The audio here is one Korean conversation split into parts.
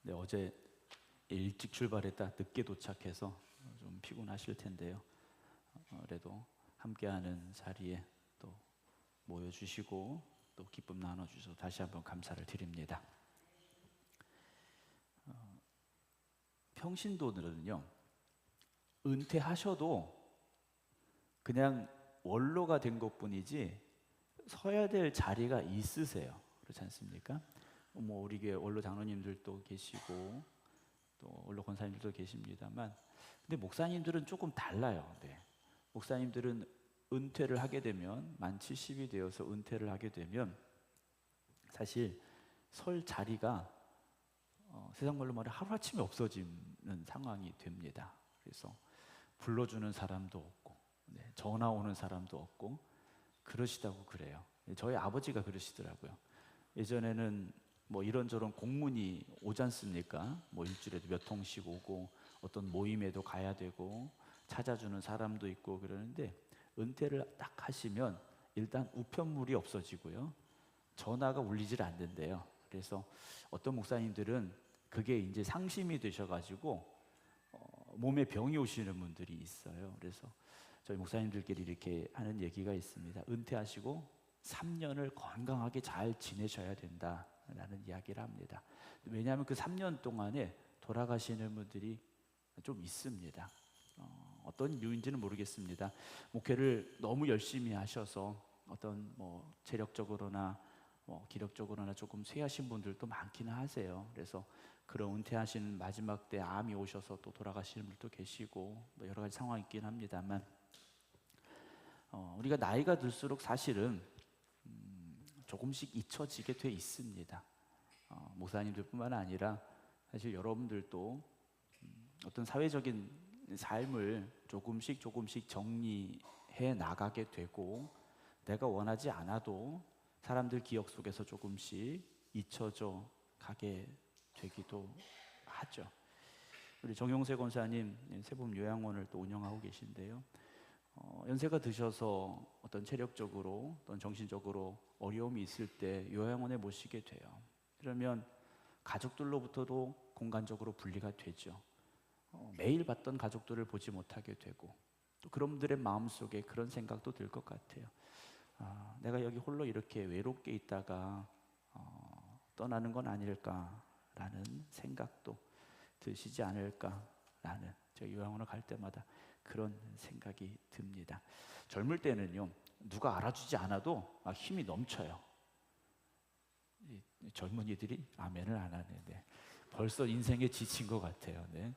네, 어제 일찍 출발했다 늦게 도착해서 좀 피곤하실 텐데요. 그래도 함께하는 자리에 또 모여주시고 또 기쁨 나눠주셔서 다시 한번 감사를 드립니다. 평신도들은요, 은퇴하셔도 그냥 원로가 된 것뿐이지 서야 될 자리가 있으세요. 그렇지 않습니까? 뭐 우리 교회 원로 장로님들도 계시고 또 원로 권사님들도 계십니다만, 근데 목사님들은 조금 달라요. 네. 목사님들은 은퇴를 하게 되면 만 70이 되어서 은퇴를 하게 되면 사실 설 자리가 세상 말로 말해 하루아침에 없어지는 상황이 됩니다. 그래서 불러주는 사람도 없고, 네, 전화 오는 사람도 없고 그러시다고 그래요. 저희 아버지가 그러시더라고요. 예전에는 뭐 이런저런 공문이 오지 않습니까? 뭐 일주일에도 몇 통씩 오고 어떤 모임에도 가야 되고 찾아주는 사람도 있고 그러는데, 은퇴를 딱 하시면 일단 우편물이 없어지고요, 전화가 울리질 않는데요. 그래서 어떤 목사님들은 그게 이제 상심이 되셔가지고 몸에 병이 오시는 분들이 있어요. 그래서 저희 목사님들끼리 이렇게 하는 얘기가 있습니다. 은퇴하시고 3년을 건강하게 잘 지내셔야 된다라는 이야기를 합니다. 왜냐하면 그 3년 동안에 돌아가시는 분들이 좀 있습니다. 어떤 이유인지는 모르겠습니다. 목회를 너무 열심히 하셔서 어떤 뭐 체력적으로나 뭐 기력적으로나 조금 쇠하신 분들도 많기는 하세요. 그래서 그런 은퇴하시는 마지막 때 암이 오셔서 또 돌아가시는 분들도 계시고 뭐 여러 가지 상황이 있긴 합니다만, 우리가 나이가 들수록 사실은 조금씩 잊혀지게 돼 있습니다. 목사님들뿐만 아니라 사실 여러분들도 어떤 사회적인 삶을 조금씩 정리해 나가게 되고, 내가 원하지 않아도 사람들 기억 속에서 조금씩 잊혀져 가게 되기도 하죠. 우리 정용세 권사님 세봄 요양원을 또 운영하고 계신데요. 연세가 드셔서 어떤 체력적으로 어떤 정신적으로 어려움이 있을 때 요양원에 모시게 돼요. 그러면 가족들로부터도 공간적으로 분리가 되죠. 매일 봤던 가족들을 보지 못하게 되고, 또 그런 분들의 마음속에 그런 생각도 들 것 같아요. 내가 여기 홀로 이렇게 외롭게 있다가 떠나는 건 아닐까라는 생각도 드시지 않을까라는, 제가 요양원을 갈 때마다 그런 생각이 듭니다. 젊을 때는요, 누가 알아주지 않아도 막 힘이 넘쳐요. 젊은이들이 아멘을 안 하는데 벌써 인생에 지친 것 같아요. 네.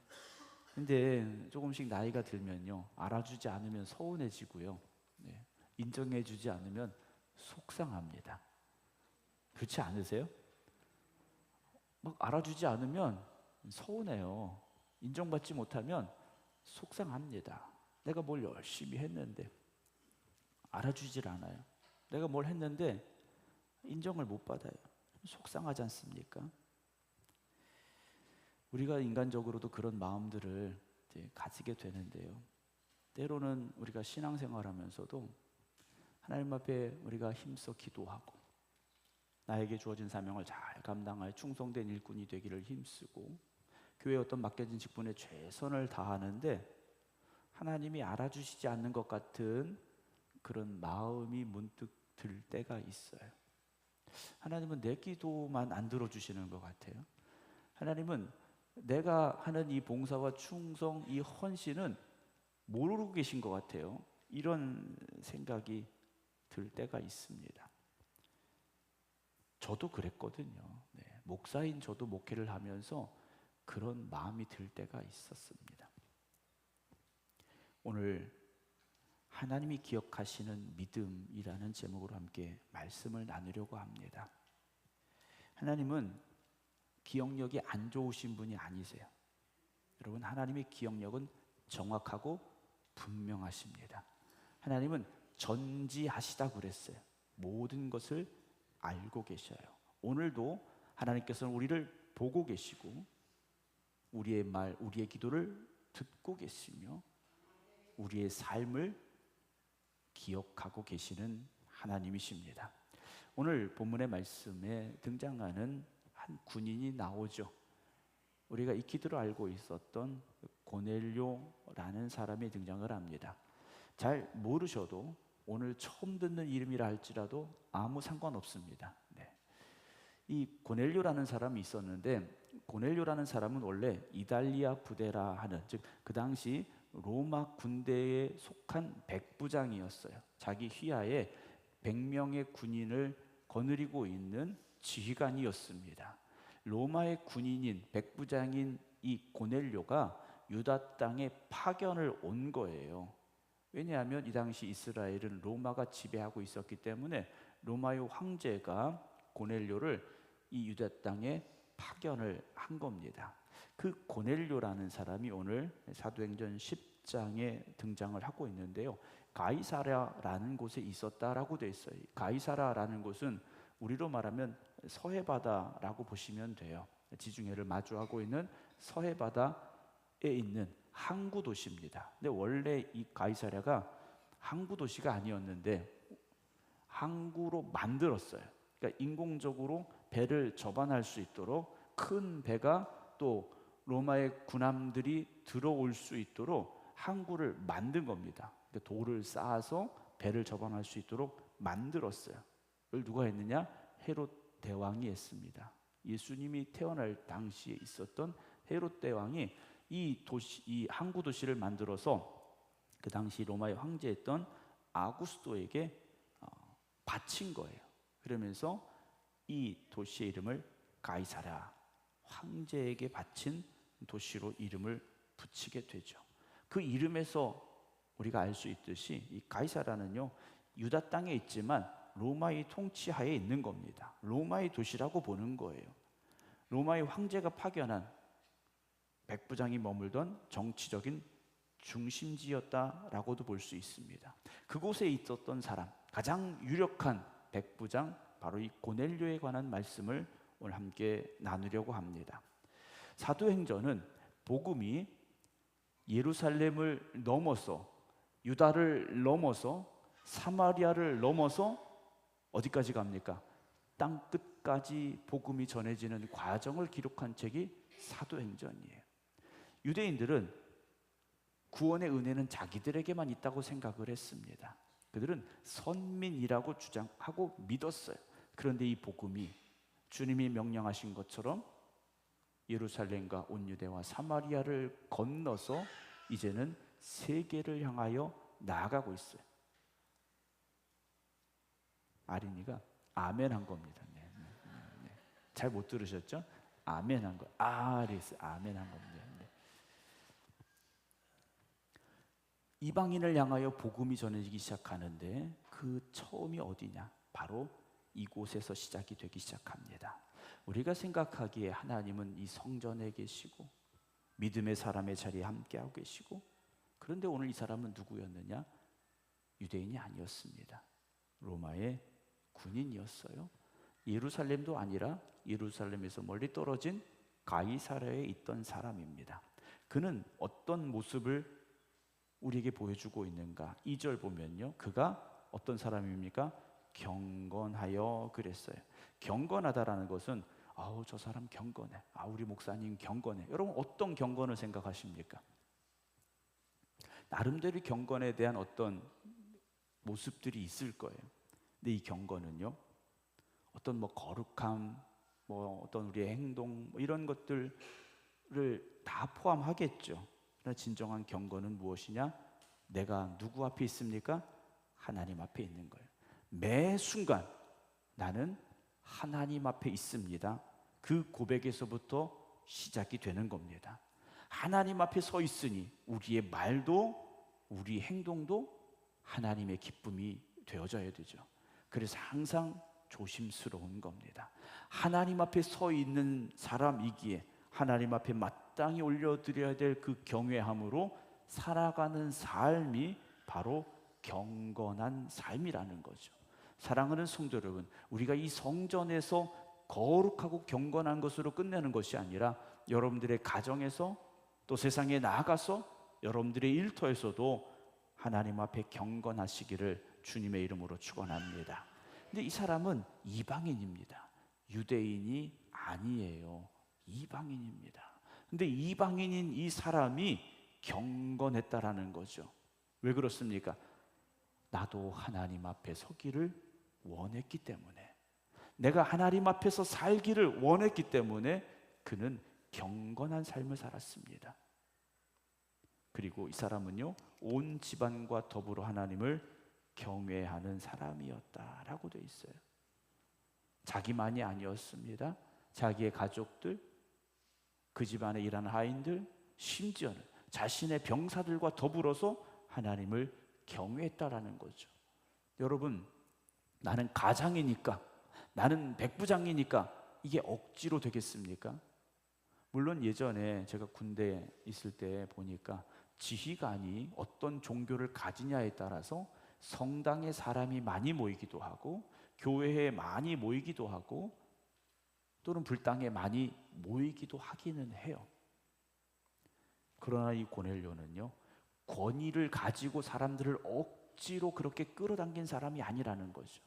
근데 조금씩 나이가 들면요, 알아주지 않으면 서운해지고요, 네, 인정해주지 않으면 속상합니다. 그렇지 않으세요? 막 알아주지 않으면 서운해요. 인정받지 못하면 속상합니다. 내가 뭘 열심히 했는데 알아주질 않아요. 내가 뭘 했는데 인정을 못 받아요. 속상하지 않습니까? 우리가 인간적으로도 그런 마음들을 이제 가지게 되는데요. 때로는 우리가 신앙생활하면서도 하나님 앞에 우리가 힘써 기도하고 나에게 주어진 사명을 잘 감당할 충성된 일꾼이 되기를 힘쓰고 교회에 어떤 맡겨진 직분에 최선을 다하는데 하나님이 알아주시지 않는 것 같은 그런 마음이 문득 들 때가 있어요. 하나님은 내 기도만 안 들어주시는 것 같아요. 하나님은 내가 하는 이 봉사와 충성, 이 헌신은 모르고 계신 것 같아요. 이런 생각이 들 때가 있습니다. 저도 그랬거든요. 네, 목사인 저도 목회를 하면서 그런 마음이 들 때가 있었습니다. 오늘 하나님이 기억하시는 믿음이라는 제목으로 함께 말씀을 나누려고 합니다. 하나님은 기억력이 안 좋으신 분이 아니세요. 여러분, 하나님의 기억력은 정확하고 분명하십니다. 하나님은 전지하시다 그랬어요. 모든 것을 알고 계셔요. 오늘도 하나님께서는 우리를 보고 계시고 우리의 말, 우리의 기도를 듣고 계시며 우리의 삶을 기억하고 계시는 하나님이십니다. 오늘 본문의 말씀에 등장하는 한 군인이 나오죠. 우리가 익히들어 알고 있었던 고넬료라는 사람이 등장을 합니다. 잘 모르셔도 오늘 처음 듣는 이름이라 할지라도 아무 상관없습니다. 네. 이 고넬료라는 사람이 있었는데, 고넬료라는 사람은 원래 이달리아 부대라 하는, 즉 그 당시 로마 군대에 속한 백부장이었어요. 자기 휘하에 100명의 군인을 거느리고 있는 지휘관이었습니다. 로마의 군인인 백부장인 이 고넬료가 유다 땅에 파견을 온 거예요. 왜냐하면 이 당시 이스라엘은 로마가 지배하고 있었기 때문에 로마의 황제가 고넬료를 이 유다 땅에 파견을 한 겁니다. 그 고넬료라는 사람이 오늘 사도행전 10장에 등장을 하고 있는데요. 가이사랴라는 곳에 있었다라고 되어 있어요. 가이사랴라는 곳은 우리로 말하면 서해바다라고 보시면 돼요. 지중해를 마주하고 있는 서해바다에 있는 항구 도시입니다. 근데 원래 이 가이사랴가 항구 도시가 아니었는데 항구로 만들었어요. 그러니까 인공적으로 배를 접안할 수 있도록, 큰 배가 또 로마의 군함들이 들어올 수 있도록 항구를 만든 겁니다. 그러니까 돌을 쌓아서 배를 접안할 수 있도록 만들었어요. 그걸 누가 했느냐? 헤롯 대왕이 했습니다. 예수님이 태어날 당시에 있었던 헤롯 대왕이 이 도시, 이 항구 도시를 만들어서 그 당시 로마의 황제였던 아구스토에게 바친 거예요. 그러면서 이 도시의 이름을 가이사랴, 황제에게 바친 도시로 이름을 붙이게 되죠. 그 이름에서 우리가 알 수 있듯이 이 가이사랴는요, 유다 땅에 있지만 로마의 통치하에 있는 겁니다. 로마의 도시라고 보는 거예요. 로마의 황제가 파견한 백부장이 머물던 정치적인 중심지였다라고도 볼 수 있습니다. 그곳에 있었던 사람, 가장 유력한 백부장, 바로 이 고넬료에 관한 말씀을 오늘 함께 나누려고 합니다. 사도행전은 복음이 예루살렘을 넘어서, 유다를 넘어서, 사마리아를 넘어서 어디까지 갑니까? 땅 끝까지 복음이 전해지는 과정을 기록한 책이 사도행전이에요. 유대인들은 구원의 은혜는 자기들에게만 있다고 생각을 했습니다. 그들은 선민이라고 주장하고 믿었어요. 그런데 이 복음이 주님이 명령하신 것처럼 예루살렘과 온 유대와 사마리아를 건너서 이제는 세계를 향하여 나아가고 있어요. 아린이가 아멘 한 겁니다. 네. 잘 못 들으셨죠? 아멘 한 거. 아리스 아멘 한 겁니다. 네. 이방인을 향하여 복음이 전해지기 시작하는데 그 처음이 어디냐? 바로 이곳에서 시작이 되기 시작합니다. 우리가 생각하기에 하나님은 이 성전에 계시고 믿음의 사람의 자리에 함께하고 계시고, 그런데 오늘 이 사람은 누구였느냐? 유대인이 아니었습니다. 로마의 군인이었어요. 예루살렘도 아니라 예루살렘에서 멀리 떨어진 가이사랴에 있던 사람입니다. 그는 어떤 모습을 우리에게 보여주고 있는가? 2절 보면요, 그가 어떤 사람입니까? 경건하여 그랬어요. 경건하다라는 것은 저 사람 경건해, 우리 목사님 경건해. 여러분 어떤 경건을 생각하십니까? 나름대로 경건에 대한 어떤 모습들이 있을 거예요. 근데 이 경건은요, 어떤 거룩함, 어떤 우리의 행동, 이런 것들을 다 포함하겠죠. 그러나 진정한 경건은 무엇이냐? 내가 누구 앞에 있습니까? 하나님 앞에 있는 거예요. 매 순간 나는 하나님 앞에 있습니다. 그 고백에서부터 시작이 되는 겁니다. 하나님 앞에 서 있으니 우리의 말도 우리 행동도 하나님의 기쁨이 되어져야 되죠. 그래서 항상 조심스러운 겁니다. 하나님 앞에 서 있는 사람이기에 하나님 앞에 마땅히 올려드려야 될 그 경외함으로 살아가는 삶이 바로 경건한 삶이라는 거죠. 사랑하는 성도 여러분, 우리가 이 성전에서 거룩하고 경건한 것으로 끝내는 것이 아니라 여러분들의 가정에서, 또 세상에 나아가서 여러분들의 일터에서도 하나님 앞에 경건하시기를 주님의 이름으로 축원합니다. 근데 이 사람은 이방인입니다. 유대인이 아니에요. 이방인입니다. 근데 이방인인 이 사람이 경건했다라는 거죠. 왜 그렇습니까? 나도 하나님 앞에 서기를 원했기 때문에, 내가 하나님 앞에서 살기를 원했기 때문에 그는 경건한 삶을 살았습니다. 그리고 이 사람은요, 온 집안과 더불어 하나님을 경외하는 사람이었다라고 되어 있어요. 자기만이 아니었습니다. 자기의 가족들, 그 집안에 일하는 하인들, 심지어는 자신의 병사들과 더불어서 하나님을 경외했다라는 거죠. 여러분, 나는 가장이니까, 나는 백부장이니까 이게 억지로 되겠습니까? 물론 예전에 제가 군대에 있을 때 보니까 지휘관이 어떤 종교를 가지냐에 따라서 성당에 사람이 많이 모이기도 하고, 교회에 많이 모이기도 하고, 또는 불당에 많이 모이기도 하기는 해요. 그러나 이 고넬료는요, 권위를 가지고 사람들을 억지로 그렇게 끌어당긴 사람이 아니라는 거죠.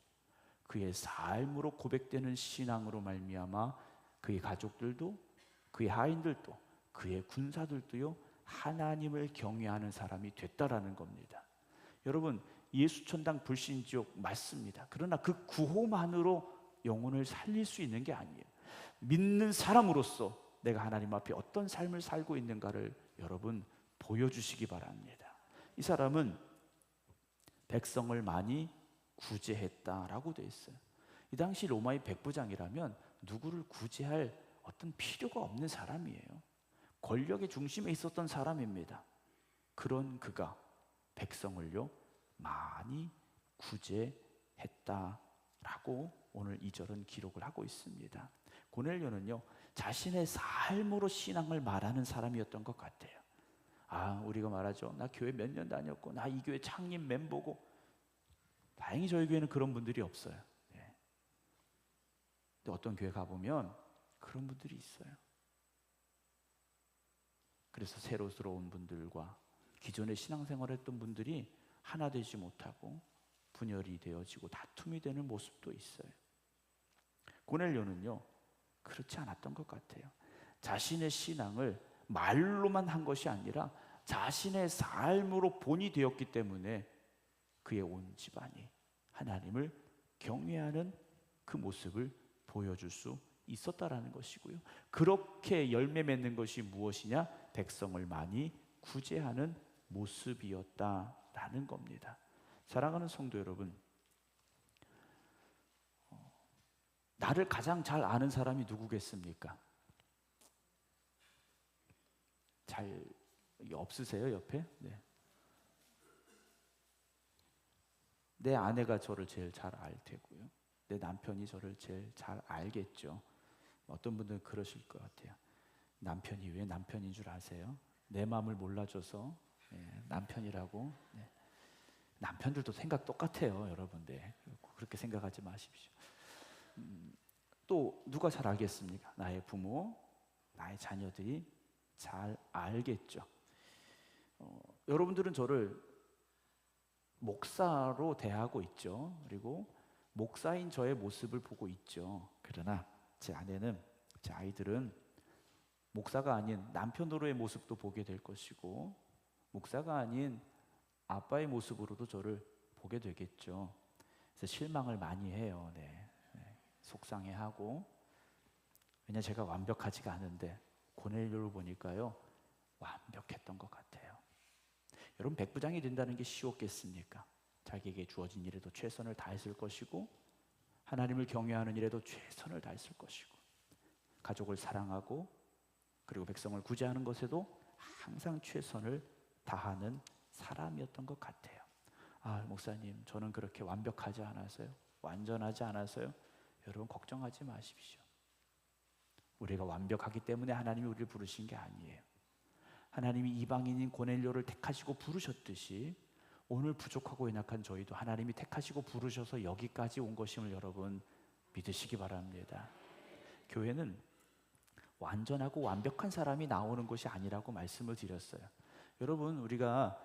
그의 삶으로 고백되는 신앙으로 말미암아 그의 가족들도, 그의 하인들도, 그의 군사들도요, 하나님을 경외하는 사람이 됐다라는 겁니다. 여러분, 예수천당 불신지옥 맞습니다. 그러나 그 구호만으로 영혼을 살릴 수 있는 게 아니에요. 믿는 사람으로서 내가 하나님 앞에 어떤 삶을 살고 있는가를 여러분 보여주시기 바랍니다. 이 사람은 백성을 많이 구제했다라고 되어 있어요. 이 당시 로마의 백부장이라면 누구를 구제할 어떤 필요가 없는 사람이에요. 권력의 중심에 있었던 사람입니다. 그런 그가 백성을요, 많이 구제했다라고 오늘 2절은 기록을 하고 있습니다. 고넬료는요, 자신의 삶으로 신앙을 말하는 사람이었던 것 같아요. 우리가 말하죠. 나 교회 몇 년 다녔고, 나 이 교회 창립 멤버고. 다행히 저희 교회는 그런 분들이 없어요. 네. 근데 어떤 교회 가보면 그런 분들이 있어요. 그래서 새로 들어온 분들과 기존에 신앙생활 했던 분들이 하나 되지 못하고 분열이 되어지고 다툼이 되는 모습도 있어요. 고넬료는요, 그렇지 않았던 것 같아요. 자신의 신앙을 말로만 한 것이 아니라 자신의 삶으로 본이 되었기 때문에 그의 온 집안이 하나님을 경외하는 그 모습을 보여줄 수 있었다라는 것이고요. 그렇게 열매 맺는 것이 무엇이냐? 백성을 많이 구제하는 모습이었다라는 겁니다. 사랑하는 성도 여러분, 나를 가장 잘 아는 사람이 누구겠습니까? 잘 없으세요, 옆에? 네. 내 아내가 저를 제일 잘 알 테고요. 내 남편이 저를 제일 잘 알겠죠. 어떤 분들은 그러실 것 같아요. 남편이 왜 남편인 줄 아세요? 내 마음을 몰라줘서 남편이라고. 네. 남편들도 생각 똑같아요, 여러분. 네. 그렇게 생각하지 마십시오. 또 누가 잘 알겠습니까? 나의 부모, 나의 자녀들이 잘 알겠죠. 여러분들은 저를 목사로 대하고 있죠. 그리고 목사인 저의 모습을 보고 있죠. 그러나 제 아내는, 제 아이들은 목사가 아닌 남편으로의 모습도 보게 될 것이고, 목사가 아닌 아빠의 모습으로도 저를 보게 되겠죠. 그래서 실망을 많이 해요. 네. 속상해하고. 왜냐, 제가 완벽하지가 않은데 고넬료를 보니까요, 완벽했던 것 같아요. 여러분, 백부장이 된다는 게 쉬웠겠습니까? 자기에게 주어진 일에도 최선을 다했을 것이고, 하나님을 경외하는 일에도 최선을 다했을 것이고, 가족을 사랑하고 그리고 백성을 구제하는 것에도 항상 최선을 다하는 사람이었던 것 같아요. 목사님, 저는 그렇게 완벽하지 않아서요, 완전하지 않아서요. 여러분, 걱정하지 마십시오. 우리가 완벽하기 때문에 하나님이 우리를 부르신 게 아니에요. 하나님이 이방인인 고넬료를 택하시고 부르셨듯이 오늘 부족하고 연약한 저희도 하나님이 택하시고 부르셔서 여기까지 온 것임을 여러분 믿으시기 바랍니다. 교회는 완전하고 완벽한 사람이 나오는 것이 아니라고 말씀을 드렸어요. 여러분, 우리가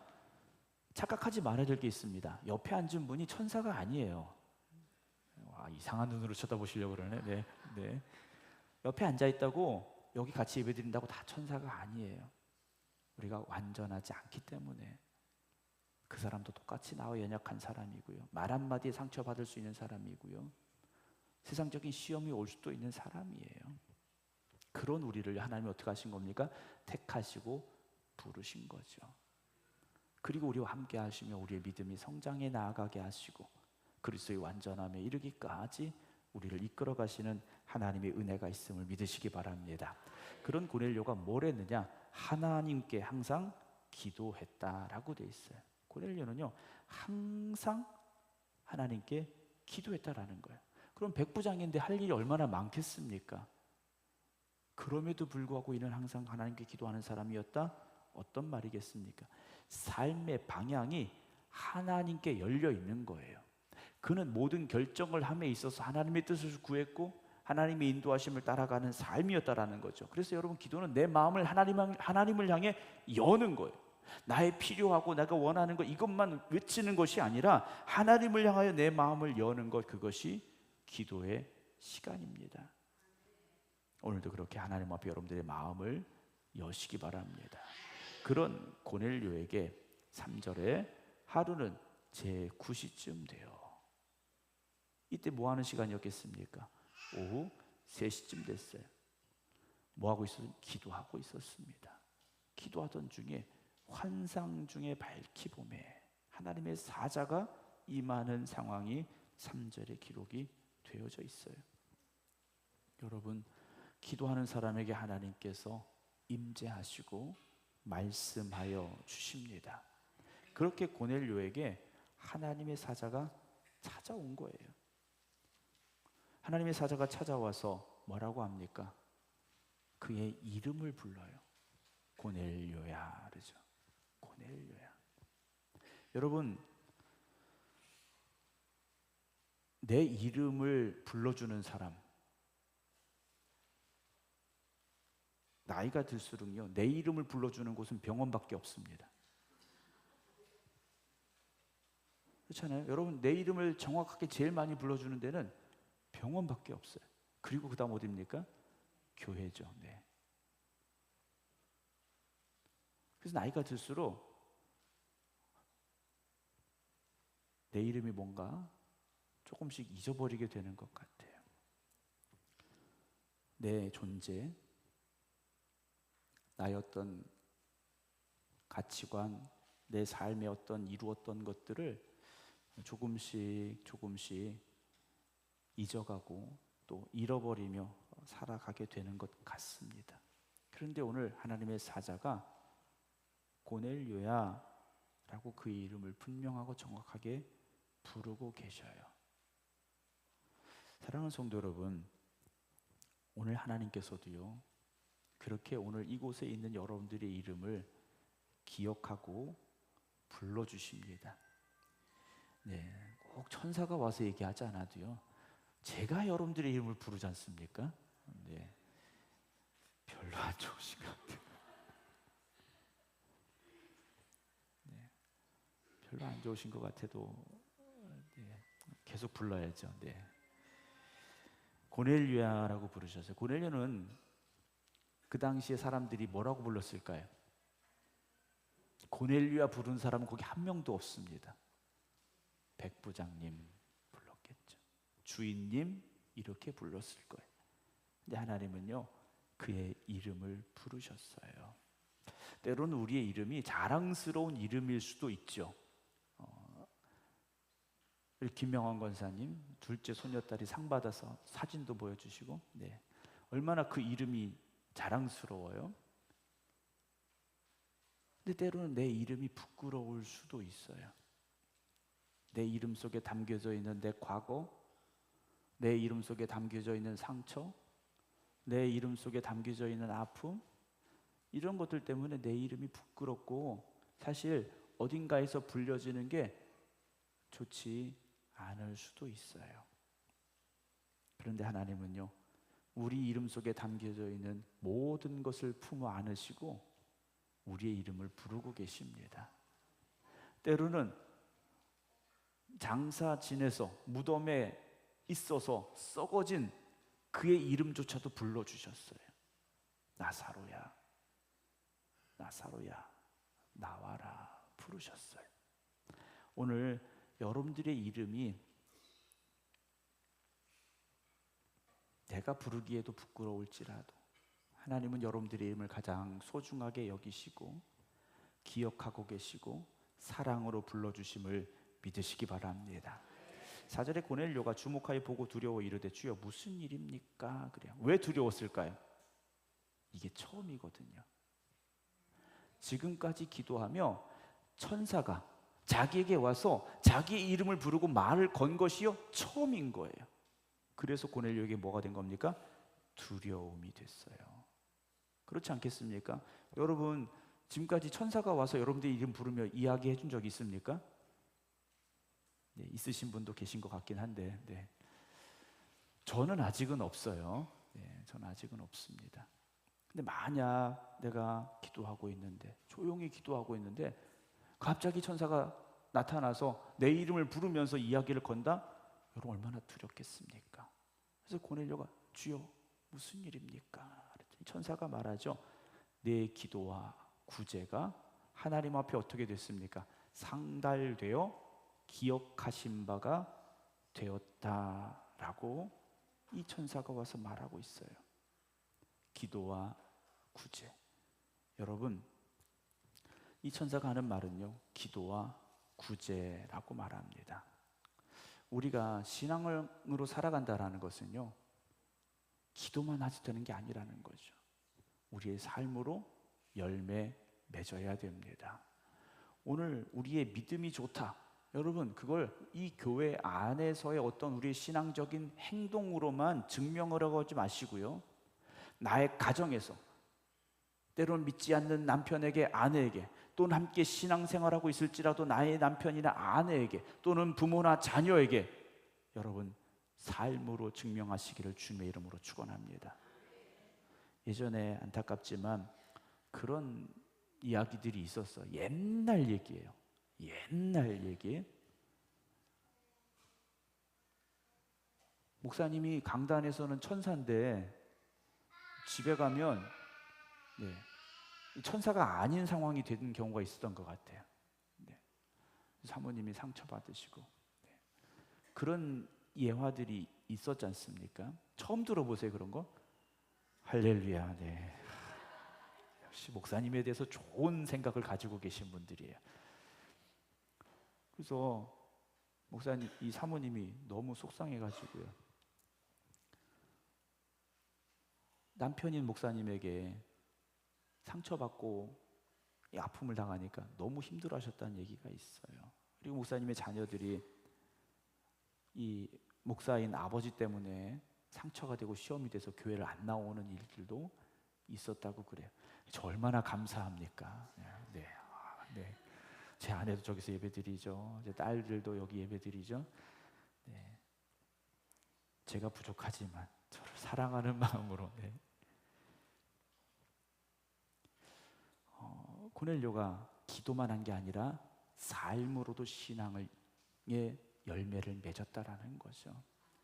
착각하지 말아야 될 게 있습니다. 옆에 앉은 분이 천사가 아니에요. 이상한 눈으로 쳐다보시려고 그러네. 네. 옆에 앉아 있다고 여기 같이 예배드린다고 다 천사가 아니에요. 우리가 완전하지 않기 때문에. 그 사람도 똑같이 나와 연약한 사람이고요. 말 한마디에 상처받을 수 있는 사람이고요. 세상적인 시험이 올 수도 있는 사람이에요. 그런 우리를 하나님이 어떻게 하신 겁니까? 택하시고 부르신 거죠. 그리고 우리와 함께 하시며 우리의 믿음이 성장해 나아가게 하시고 그리스도의 완전함에 이르기까지 우리를 이끌어 가시는 하나님의 은혜가 있음을 믿으시기 바랍니다. 그런 고넬료가 뭘 했느냐? 하나님께 항상 기도했다라고 돼 있어요. 고넬료는요 항상 하나님께 기도했다라는 거예요. 그럼 백부장인데 할 일이 얼마나 많겠습니까? 그럼에도 불구하고 이는 항상 하나님께 기도하는 사람이었다? 어떤 말이겠습니까? 삶의 방향이 하나님께 열려 있는 거예요. 그는 모든 결정을 함에 있어서 하나님의 뜻을 구했고 하나님의 인도하심을 따라가는 삶이었다라는 거죠. 그래서 여러분, 기도는 내 마음을 하나님을 향해 여는 거예요. 나의 필요하고 내가 원하는 것 이것만 외치는 것이 아니라 하나님을 향하여 내 마음을 여는 것, 그것이 기도의 시간입니다. 오늘도 그렇게 하나님 앞에 여러분들의 마음을 여시기 바랍니다. 그런 고넬료에게 3절에 하루는 제 9시쯤 돼요. 이때 뭐 하는 시간이었겠습니까? 오후 3시쯤 됐어요. 뭐 하고 있었어요? 기도하고 있었습니다. 기도하던 중에 환상 중에 밝히 봄에 하나님의 사자가 임하는 상황이 3절에 기록이 되어져 있어요. 여러분, 기도하는 사람에게 하나님께서 임재하시고 말씀하여 주십니다. 그렇게 고넬료에게 하나님의 사자가 찾아온 거예요. 하나님의 사자가 찾아와서 뭐라고 합니까? 그의 이름을 불러요. 고넬료야 그러죠. 고넬료야. 여러분, 내 이름을 불러주는 사람, 나이가 들수록요 내 이름을 불러주는 곳은 병원밖에 없습니다. 그렇잖아요. 여러분, 내 이름을 정확하게 제일 많이 불러주는 데는 병원밖에 없어요. 그리고 그 다음 어디입니까? 교회죠. 네. 그래서 나이가 들수록 내 이름이 뭔가 조금씩 잊어버리게 되는 것 같아요. 내 존재, 나의 어떤 가치관, 내 삶의 어떤 이루었던 것들을 조금씩 잊어가고 또 잃어버리며 살아가게 되는 것 같습니다. 그런데 오늘 하나님의 사자가 고넬료야 라고 그의 이름을 분명하고 정확하게 부르고 계셔요. 사랑하는 성도 여러분, 오늘 하나님께서도요 그렇게 오늘 이곳에 있는 여러분들의 이름을 기억하고 불러주십니다. 네, 꼭 천사가 와서 얘기하지 않아도요 제가 여러분들의 이름을 부르지 않습니까? 네, 별로 안 좋으신 것 같아요. 네, 별로 안 좋으신 것 같아도 네, 계속 불러야죠. 네. 고넬료야라고 부르셨어요. 고넬료는 그 당시에 사람들이 뭐라고 불렀을까요? 고넬료야 부른 사람은 거기 한 명도 없습니다. 백부장님 불렀겠죠. 주인님 이렇게 불렀을 거예요. 근데 하나님은요 그의 이름을 부르셨어요. 때로는 우리의 이름이 자랑스러운 이름일 수도 있죠. 김명환 권사님 둘째 소녀딸이 상 받아서 사진도 보여주시고, 네, 얼마나 그 이름이 자랑스러워요. 근데 때로는 내 이름이 부끄러울 수도 있어요. 내 이름 속에 담겨져 있는 내 과거, 내 이름 속에 담겨져 있는 상처, 내 이름 속에 담겨져 있는 아픔, 이런 것들 때문에 내 이름이 부끄럽고 사실 어딘가에서 불려지는 게 좋지 않을 수도 있어요. 그런데 하나님은요 우리 이름 속에 담겨져 있는 모든 것을 품어 안으시고 우리의 이름을 부르고 계십니다. 때로는 장사 지내서 무덤에 있어서 썩어진 그의 이름조차도 불러주셨어요. 나사로야, 나사로야, 나와라 부르셨어요. 오늘 여러분들의 이름이 내가 부르기에도 부끄러울지라도 하나님은 여러분들의 이름을 가장 소중하게 여기시고 기억하고 계시고 사랑으로 불러주심을 믿으시기 바랍니다. 4절에 고넬료가 주목하여 보고 두려워 이르되 주여 무슨 일입니까? 그래요. 왜 두려웠을까요? 이게 처음이거든요. 지금까지 기도하며 천사가 자기에게 와서 자기의 이름을 부르고 말을 건 것이요 처음인 거예요. 그래서 고넬료에게 뭐가 된 겁니까? 두려움이 됐어요. 그렇지 않겠습니까? 여러분 지금까지 천사가 와서 여러분들의 이름 부르며 이야기해 준 적 있습니까? 네, 있으신 분도 계신 것 같긴 한데 네. 저는 아직은 없어요. 네, 저는 아직은 없습니다. 근데 만약 내가 기도하고 있는데 조용히 기도하고 있는데 갑자기 천사가 나타나서 내 이름을 부르면서 이야기를 건다? 여러분 얼마나 두렵겠습니까? 그래서 고넬료가 주여 무슨 일입니까? 그랬더니 천사가 말하죠. 내 기도와 구제가 하나님 앞에 어떻게 됐습니까? 상달되어 기억하신 바가 되었다라고 이 천사가 와서 말하고 있어요. 기도와 구제. 여러분 이 천사가 하는 말은요 기도와 구제라고 말합니다. 우리가 신앙으로 살아간다라는 것은요 기도만 하지 되는 게 아니라는 거죠. 우리의 삶으로 열매 맺어야 됩니다. 오늘 우리의 믿음이 좋다. 여러분 그걸 이 교회 안에서의 어떤 우리의 신앙적인 행동으로만 증명하려고 하지 마시고요. 나의 가정에서 때로는 믿지 않는 남편에게 아내에게 또는 함께 신앙생활하고 있을지라도 나의 남편이나 아내에게 또는 부모나 자녀에게 여러분 삶으로 증명하시기를 주님의 이름으로 축원합니다. 예전에 안타깝지만 그런 이야기들이 있었어요. 옛날 얘기예요. 옛날 얘기. 목사님이 강단에서는 천사인데 집에 가면 천사가 아닌 상황이 된 경우가 있었던 것 같아요. 사모님이 상처받으시고 그런 예화들이 있었지 않습니까? 처음 들어보세요 그런 거? 할렐루야. 네. 역시 목사님에 대해서 좋은 생각을 가지고 계신 분들이에요. 그래서 목사님, 이 사모님이 너무 속상해가지고요. 남편인 목사님에게 상처받고 이 아픔을 당하니까 너무 힘들어하셨다는 얘기가 있어요. 그리고 목사님의 자녀들이 이 목사인 아버지 때문에 상처가 되고 시험이 돼서 교회를 안 나오는 일들도 있었다고 그래요. 저 얼마나 감사합니까? 네. 네. 제 아내도 저기서 예배드리죠. 제 딸들도 여기 예배드리죠. 네. 제가 부족하지만 저를 사랑하는 마음으로 고넬료가 기도만 한 게 아니라 삶으로도 신앙의 열매를 맺었다라는 거죠.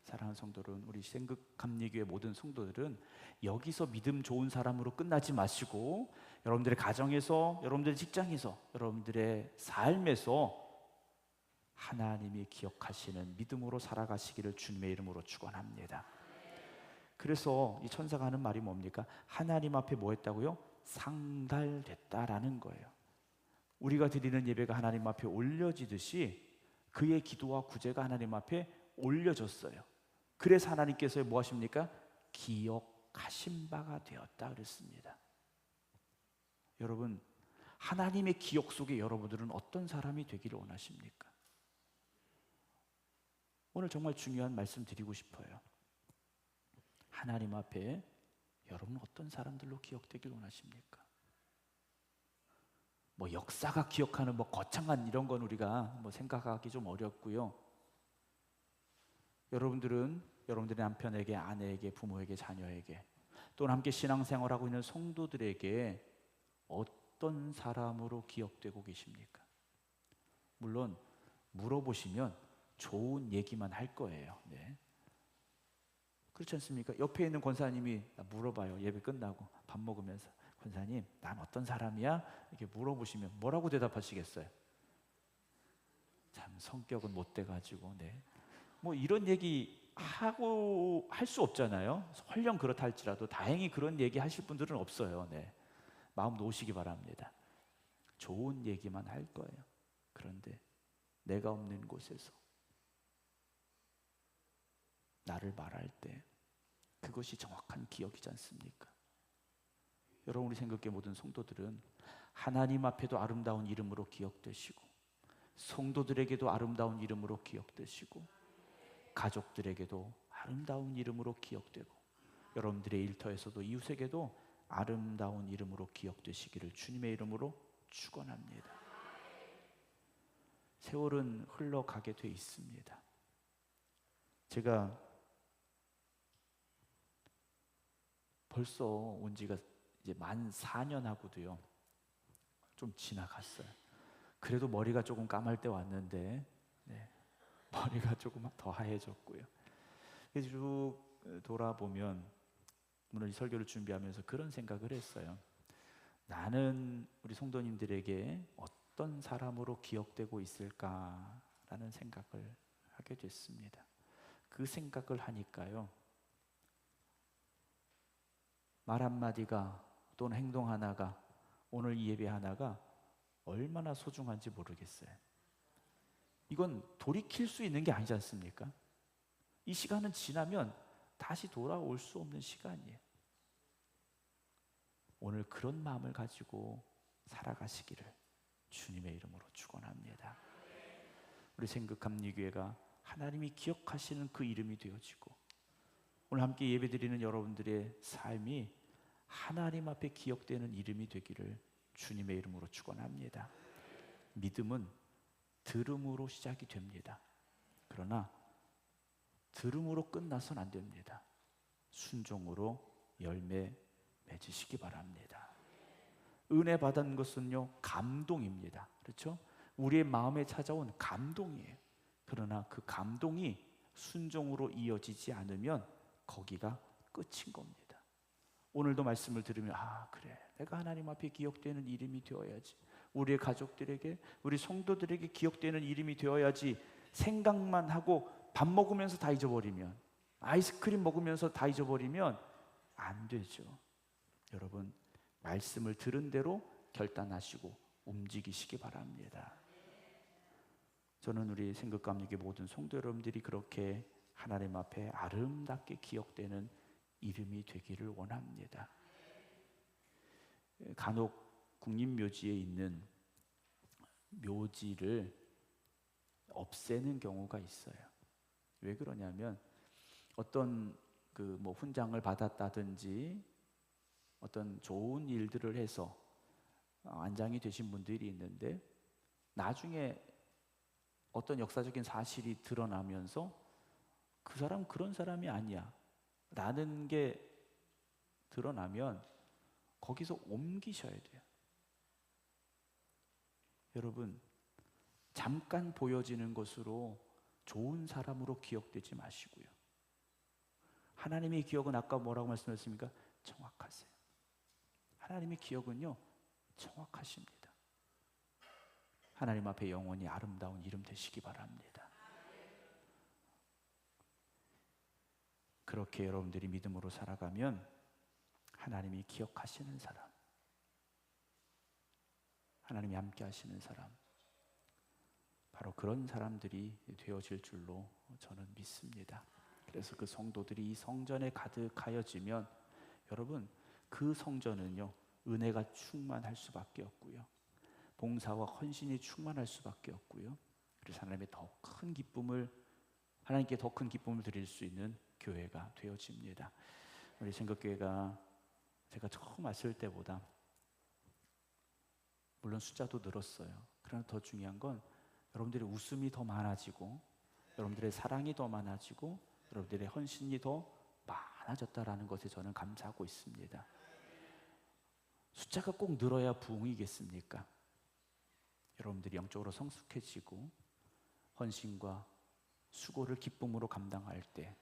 사랑하는 성도들은 우리 생극감리교회 모든 성도들은 여기서 믿음 좋은 사람으로 끝나지 마시고 여러분들의 가정에서, 여러분들의 직장에서, 여러분들의 삶에서 하나님이 기억하시는 믿음으로 살아가시기를 주님의 이름으로 축원합니다. 그래서 이 천사가 하는 말이 뭡니까? 하나님 앞에 뭐 했다고요? 상달됐다라는 거예요. 우리가 드리는 예배가 하나님 앞에 올려지듯이 그의 기도와 구제가 하나님 앞에 올려졌어요. 그래서 하나님께서 뭐 하십니까? 기억하신 바가 되었다 그랬습니다. 여러분, 하나님의 기억 속에 여러분들은 어떤 사람이 되기를 원하십니까? 오늘 정말 중요한 말씀 드리고 싶어요. 하나님 앞에 여러분은 어떤 사람들로 기억되길 원하십니까? 뭐 역사가 기억하는 뭐 거창한 이런 건 우리가 뭐 생각하기 좀 어렵고요. 여러분들은 여러분들의 남편에게, 아내에게, 부모에게, 자녀에게 또는 함께 신앙생활하고 있는 성도들에게 어떤 사람으로 기억되고 계십니까? 물론 물어보시면 좋은 얘기만 할 거예요. 네. 그렇지 않습니까? 옆에 있는 권사님이 물어봐요. 예배 끝나고 밥 먹으면서, 권사님, 난 어떤 사람이야? 이렇게 물어보시면 뭐라고 대답하시겠어요? 참 성격은 못돼가지고, 네. 뭐 이런 얘기 하고 할 수 없잖아요. 설령 그렇다 할지라도 다행히 그런 얘기 하실 분들은 없어요. 네. 마음 놓으시기 바랍니다. 좋은 얘기만 할 거예요. 그런데 내가 없는 곳에서 나를 말할 때 그것이 정확한 기억이지 않습니까? 여러분, 우리 생각의 모든 성도들은 하나님 앞에도 아름다운 이름으로 기억되시고, 성도들에게도 아름다운 이름으로 기억되시고, 가족들에게도 아름다운 이름으로 기억되고, 여러분들의 일터에서도 이웃에게도 아름다운 이름으로 기억되시기를 주님의 이름으로 축원합니다. 세월은 흘러가게 돼 있습니다. 제가 벌써 온 지가 이제 만 4년 하고도요, 좀 지나갔어요. 그래도 머리가 조금 까말 때 왔는데, 네, 머리가 조금 더 하얘졌고요. 그래서 쭉 돌아보면 오늘 이 설교를 준비하면서 그런 생각을 했어요. 나는 우리 성도님들에게 어떤 사람으로 기억되고 있을까라는 생각을 하게 됐습니다. 그 생각을 하니까요, 말 한마디가 또는 행동 하나가, 오늘 이 예배 하나가 얼마나 소중한지 모르겠어요. 이건 돌이킬 수 있는 게 아니지 않습니까? 이 시간은 지나면 다시 돌아올 수 없는 시간이에요. 오늘 그런 마음을 가지고 살아가시기를 주님의 이름으로 축원합니다. 우리 생극합리교회가 하나님이 기억하시는 그 이름이 되어지고, 오늘 함께 예배드리는 여러분들의 삶이 하나님 앞에 기억되는 이름이 되기를 주님의 이름으로 축원합니다. 믿음은 들음으로 시작이 됩니다. 그러나 들음으로 끝나서는 안 됩니다. 순종으로 열매 맺으시기 바랍니다. 은혜 받은 것은요, 감동입니다. 그렇죠? 우리의 마음에 찾아온 감동이에요. 그러나 그 감동이 순종으로 이어지지 않으면 거기가 끝인 겁니다. 오늘도 말씀을 들으면, 아, 그래, 내가 하나님 앞에 기억되는 이름이 되어야지, 우리의 가족들에게, 우리 성도들에게 기억되는 이름이 되어야지 생각만 하고 밥 먹으면서 다 잊어버리면, 아이스크림 먹으면서 다 잊어버리면 안 되죠. 여러분, 말씀을 들은 대로 결단하시고 움직이시기 바랍니다. 저는 우리 생극감리교 모든 성도 여러분들이 그렇게 하나님 앞에 아름답게 기억되는 이름이 되기를 원합니다. 간혹 국립묘지에 있는 묘지를 없애는 경우가 있어요. 왜 그러냐면 어떤 뭐 훈장을 받았다든지 어떤 좋은 일들을 해서 안장이 되신 분들이 있는데, 나중에 어떤 역사적인 사실이 드러나면서 그 사람 그런 사람이 아니야 라는 게 드러나면 거기서 옮기셔야 돼요. 여러분, 잠깐 보여지는 것으로 좋은 사람으로 기억되지 마시고요. 하나님의 기억은 아까 뭐라고 말씀하셨습니까? 정확하세요. 하나님의 기억은요, 정확하십니다. 하나님 앞에 영원히 아름다운 이름 되시기 바랍니다. 그렇게 여러분들이 믿음으로 살아가면 하나님이 기억하시는 사람, 하나님이 함께 하시는 사람, 바로 그런 사람들이 되어질 줄로 저는 믿습니다. 그래서 그 성도들이 이 성전에 가득하여지면, 여러분, 그 성전은요, 은혜가 충만할 수밖에 없고요, 봉사와 헌신이 충만할 수밖에 없고요, 그래서 하나님께 더 큰 기쁨을 드릴 수 있는 교회가 되어집니다. 우리 생각교회가 제가 처음 왔을 때보다 물론 숫자도 늘었어요. 그러나 더 중요한 건 여러분들의 웃음이 더 많아지고, 여러분들의 사랑이 더 많아지고, 여러분들의 헌신이 더 많아졌다라는 것에 저는 감사하고 있습니다. 숫자가 꼭 늘어야 부흥이겠습니까? 여러분들이 영적으로 성숙해지고 헌신과 수고를 기쁨으로 감당할 때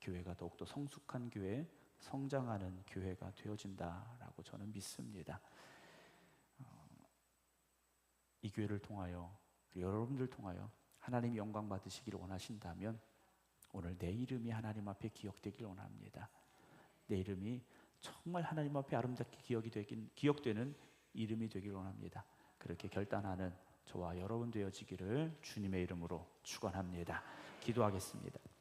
교회가 더욱더 성숙한 교회, 성장하는 교회가 되어진다라고 저는 믿습니다. 이 교회를 통하여, 여러분들 통하여 하나님 영광 받으시기를 원하신다면 오늘 내 이름이 하나님 앞에 기억되길 원합니다. 내 이름이 정말 하나님 앞에 아름답게 기억되는 이름이 되길 원합니다. 그렇게 결단하는 저와 여러분 되어지기를 주님의 이름으로 축원합니다. 기도하겠습니다.